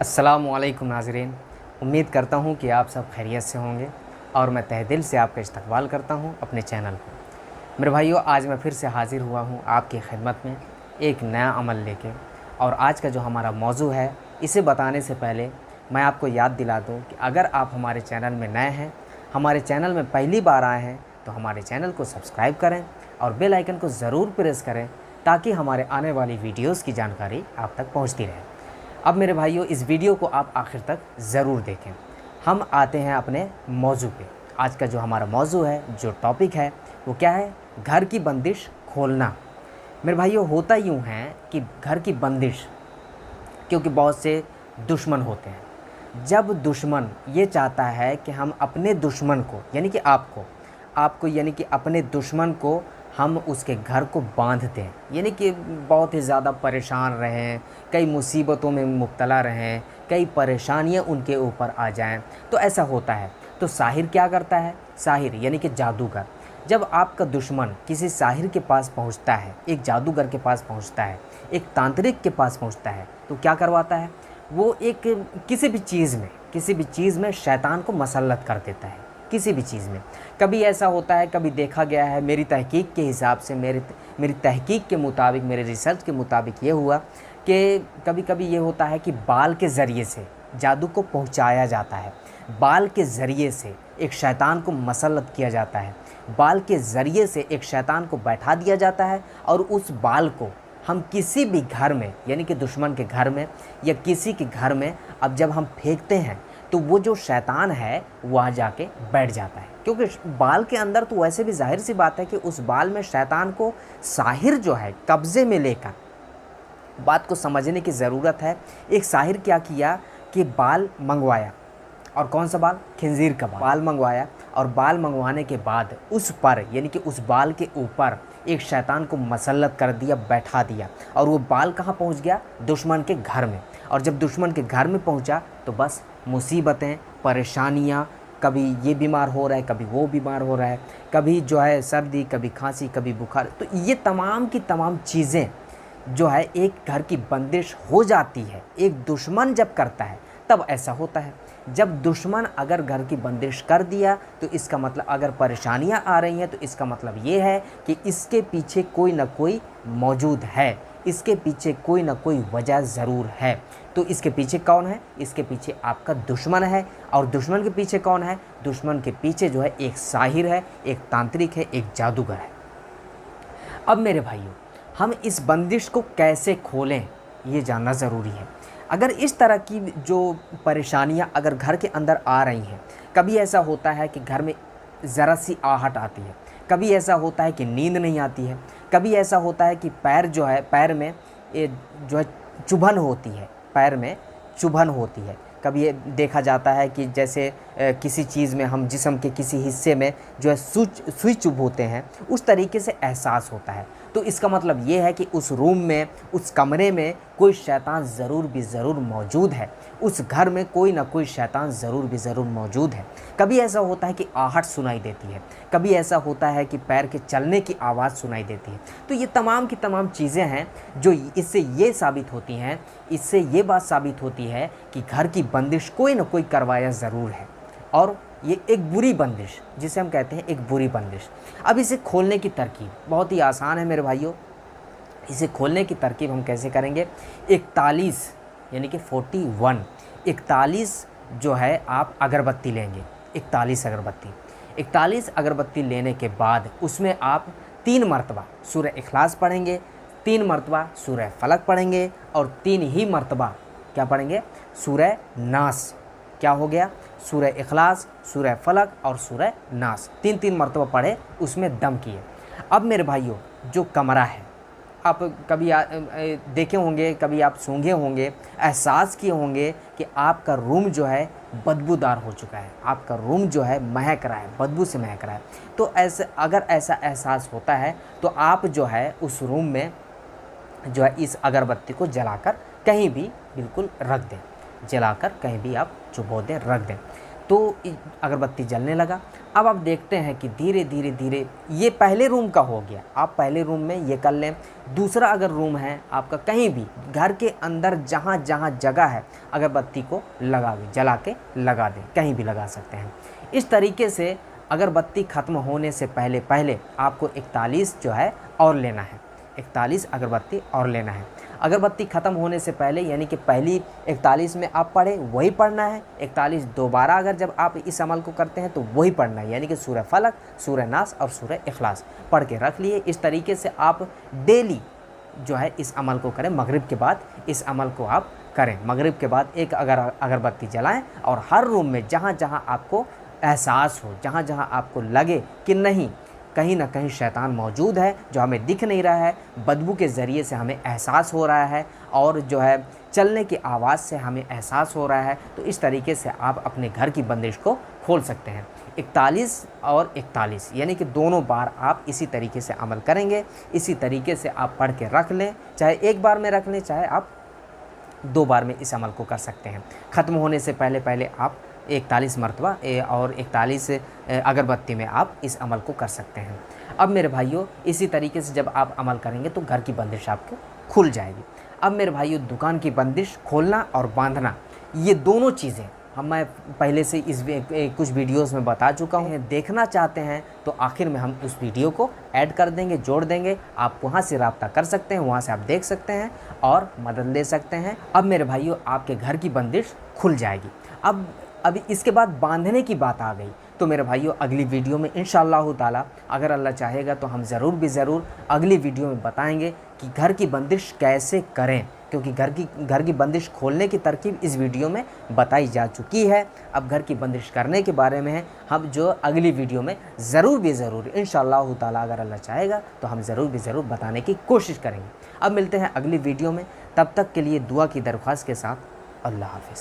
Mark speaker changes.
Speaker 1: अस्सलामुअलैकुम नाज़रीन। उम्मीद करता हूँ कि आप सब खैरियत से होंगे और मैं तहे दिल से आपका इस्तकबाल करता हूँ अपने चैनल पर। मेरे भाइयों, आज मैं फिर से हाज़िर हुआ हूँ आपकी खिदमत में एक नया अमल लेके। और आज का जो हमारा मौजू है, इसे बताने से पहले मैं आपको याद दिला दूँ कि अगर आप हमारे चैनल में नए हैं, हमारे चैनल में पहली बार आए हैं, तो हमारे चैनल को सब्सक्राइब करें और बेल आइकन को ज़रूर प्रेस करें ताकि हमारे आने वाली वीडियोज़ की जानकारी आप तक पहुँचती रहे। अब मेरे भाइयों, इस वीडियो को आप आखिर तक ज़रूर देखें। हम आते हैं अपने मौजू पे। आज का जो हमारा मौजू है, जो टॉपिक है, वो क्या है? घर की बंदिश खोलना। मेरे भाइयों, होता यूँ है कि घर की बंदिश, क्योंकि बहुत से दुश्मन होते हैं। जब दुश्मन ये चाहता है कि हम अपने दुश्मन को यानी कि आपको यानी कि अपने दुश्मन को हम उसके घर को बांध दें, यानी कि बहुत ही ज़्यादा परेशान रहें, कई मुसीबतों में मुब्तला रहें, कई परेशानियां उनके ऊपर आ जाएं, तो ऐसा होता है। तो साहिर क्या करता है? साहिर यानी कि जादूगर। जब आपका दुश्मन किसी साहिर के पास पहुंचता है, एक जादूगर के पास पहुंचता है, एक तांत्रिक के पास पहुंचता है, तो क्या करवाता है? वो एक किसी भी चीज़ में शैतान को मसल्लत कर देता है, किसी भी चीज़ में। कभी ऐसा होता है, कभी देखा गया है, मेरी तहकीक के हिसाब से, मेरी तहकीक के मुताबिक, मेरे रिसर्च के मुताबिक ये हुआ कि कभी कभी ये होता है कि बाल के ज़रिए से जादू को पहुंचाया जाता है। बाल के ज़रिए से एक शैतान को मसल्लत किया जाता है, बाल के ज़रिए से एक शैतान को बैठा दिया जाता है, और उस बाल को हम किसी भी घर में यानी कि दुश्मन के घर में या किसी के घर में अब जब हम फेंकते हैं, तो वो जो शैतान है वहाँ जाके बैठ जाता है। क्योंकि बाल के अंदर तो वैसे भी जाहिर सी बात है कि उस बाल में शैतान को साहिर जो है कब्ज़े में लेकर, बात को समझने की ज़रूरत है। एक साहिर क्या किया कि बाल मंगवाया, और कौन सा बाल? खिंजीर का बाल मंगवाया, और बाल मंगवाने के बाद उस पर यानी कि उस बाल के ऊपर एक शैतान को मसल्लत कर दिया, बैठा दिया, और वो बाल कहाँ पहुँच गया? दुश्मन के घर में। और जब दुश्मन के घर में पहुँचा तो बस मुसीबतें, परेशानियाँ, कभी ये बीमार हो रहा है, कभी वो बीमार हो रहा है, कभी जो है सर्दी, कभी खांसी, कभी बुखार। तो ये तमाम की तमाम चीज़ें जो है एक घर की बंदिश हो जाती है। एक दुश्मन जब करता है तब ऐसा होता है। जब दुश्मन अगर घर की बंदिश कर दिया, तो इसका मतलब, अगर परेशानियां आ रही हैं, तो इसका मतलब ये है कि इसके पीछे कोई ना कोई मौजूद है, इसके पीछे कोई ना कोई वजह ज़रूर है। तो इसके पीछे कौन है? इसके पीछे आपका दुश्मन है। और दुश्मन के पीछे कौन है? दुश्मन के पीछे जो है एक साहिर है, एक तांत्रिक है, एक जादूगर है। अब मेरे भाइयों, हम इस बंदिश को कैसे खोलें, ये जानना ज़रूरी है। अगर इस तरह की जो परेशानियां अगर घर के अंदर आ रही हैं, कभी ऐसा होता है कि घर में ज़रा सी आहट आती है, कभी ऐसा होता है कि नींद नहीं आती है, कभी ऐसा होता है कि पैर में जो है चुभन होती है, पैर में चुभन होती है। कभी ये देखा जाता है कि जैसे किसी चीज़ में, हम जिस्म के किसी हिस्से में जो है सुई चुभ होते हैं, उस तरीके से एहसास होता है। तो इसका मतलब ये है कि उस रूम में, उस कमरे में कोई शैतान ज़रूर मौजूद है। उस घर में कोई ना कोई शैतान ज़रूर मौजूद है। कभी ऐसा होता है कि आहट सुनाई देती है, कभी ऐसा होता है कि पैर के चलने की आवाज़ सुनाई देती है। तो ये तमाम की तमाम चीज़ें हैं जो इससे ये साबित होती हैं, इससे ये बात साबित होती है कि घर की बंदिश कोई ना कोई करवाया ज़रूर है, और ये एक बुरी बंदिश, जिसे हम कहते हैं एक बुरी बंदिश। अब इसे खोलने की तरकीब बहुत ही आसान है मेरे भाइयों। इसे खोलने की तरकीब हम कैसे करेंगे? 41 यानी कि 41 जो है आप अगरबत्ती लेंगे। 41 अगरबत्ती लेने के बाद उसमें आप 3 मरतबा सूरह इखलास पढ़ेंगे, 3 मरतबा सूरह फलक पढ़ेंगे, और 3 ही मरतबा क्या पढ़ेंगे? सूरह नास। क्या हो गया? सूरह इखलास, सूरह फलक और सूरह नास, 3 मरतबा पढ़े, उसमें दम किए। अब मेरे भाइयों, जो कमरा है, आप कभी देखे होंगे, कभी आप सूंघे होंगे, एहसास किए होंगे कि आपका रूम जो है बदबूदार हो चुका है, आपका रूम जो है महक रहा है, बदबू से महक रहा है। तो अगर ऐसा एहसास होता है, तो आप जो है उस रूम में जो है इस अगरबत्ती को जलाकर कहीं भी बिल्कुल रख दें, जलाकर कहीं भी आप चुभो दें, रख दें। तो अगरबत्ती जलने लगा। अब आप देखते हैं कि धीरे धीरे धीरे ये पहले रूम का हो गया, आप पहले रूम में ये कर लें। दूसरा अगर रूम है आपका, कहीं भी घर के अंदर जहाँ जहाँ जगह है अगरबत्ती को लगा दें, जला के लगा दें, कहीं भी लगा सकते हैं। इस तरीके से अगरबत्ती ख़त्म होने से पहले पहले आपको 41 जो है और लेना है, 41 अगरबत्ती और लेना है। अगरबत्ती ख़त्म होने से पहले यानी कि पहली 41 में आप पढ़े वही पढ़ना है, 41 दोबारा अगर जब आप इस अमल को करते हैं तो वही पढ़ना है, यानी कि सूरह फलक, सूरह नास और सूरह इखलास पढ़ के रख लिए। इस तरीके से आप डेली जो है इस अमल को करें। मगरिब के बाद इस अमल को आप करें, मगरिब के बाद एक अगरबत्ती जलाएं और हर रूम में जहाँ जहाँ आपको एहसास हो, जहाँ जहाँ आपको लगे कि नहीं कहीं ना कहीं शैतान मौजूद है जो हमें दिख नहीं रहा है, बदबू के ज़रिए से हमें एहसास हो रहा है और जो है चलने की आवाज़ से हमें एहसास हो रहा है, तो इस तरीके से आप अपने घर की बंदिश को खोल सकते हैं। 41 और 41 यानी कि दोनों बार आप इसी तरीके से अमल करेंगे। इसी तरीके से आप पढ़ के रख लें, चाहे एक बार में रख लें, चाहे आप 2 बार में इस अमल को कर सकते हैं। ख़त्म होने से पहले पहले आप 41 मरतबा और 41 अगरबत्ती में आप इस अमल को कर सकते हैं। अब मेरे भाइयों इसी तरीके से जब आप अमल करेंगे तो घर की बंदिश आपको खुल जाएगी। अब मेरे भाइयों दुकान की बंदिश खोलना और बांधना, ये दोनों चीज़ें मैं पहले से इस कुछ वीडियोस में बता चुका हूँ। देखना चाहते हैं तो आखिर में हम उस वीडियो को ऐड कर देंगे, जोड़ देंगे, आप वहाँ से रब्ता कर सकते हैं, वहाँ से आप देख सकते हैं और मदद ले सकते हैं। अब मेरे भाइयों आपके घर की बंदिश खुल जाएगी। अब अभी इसके बाद बांधने की बात आ गई, तो मेरे भाइयों अगली वीडियो में इंशाअल्लाह ताला अगर अल्लाह चाहेगा तो हम ज़रूर अगली वीडियो में बताएंगे कि घर की बंदिश कैसे करें, क्योंकि घर की बंदिश खोलने की तरकीब इस वीडियो में बताई जा चुकी है। अब घर की बंदिश करने के बारे में हम जो अगली वीडियो में ज़रूर इंशाअल्लाह ताला अगर अल्लाह चाहेगा तो हम ज़रूर बताने की कोशिश करेंगे। अब मिलते हैं अगली वीडियो में, तब तक के लिए दुआ की दरख्वास्त के साथ अल्लाह हाफ़िज़।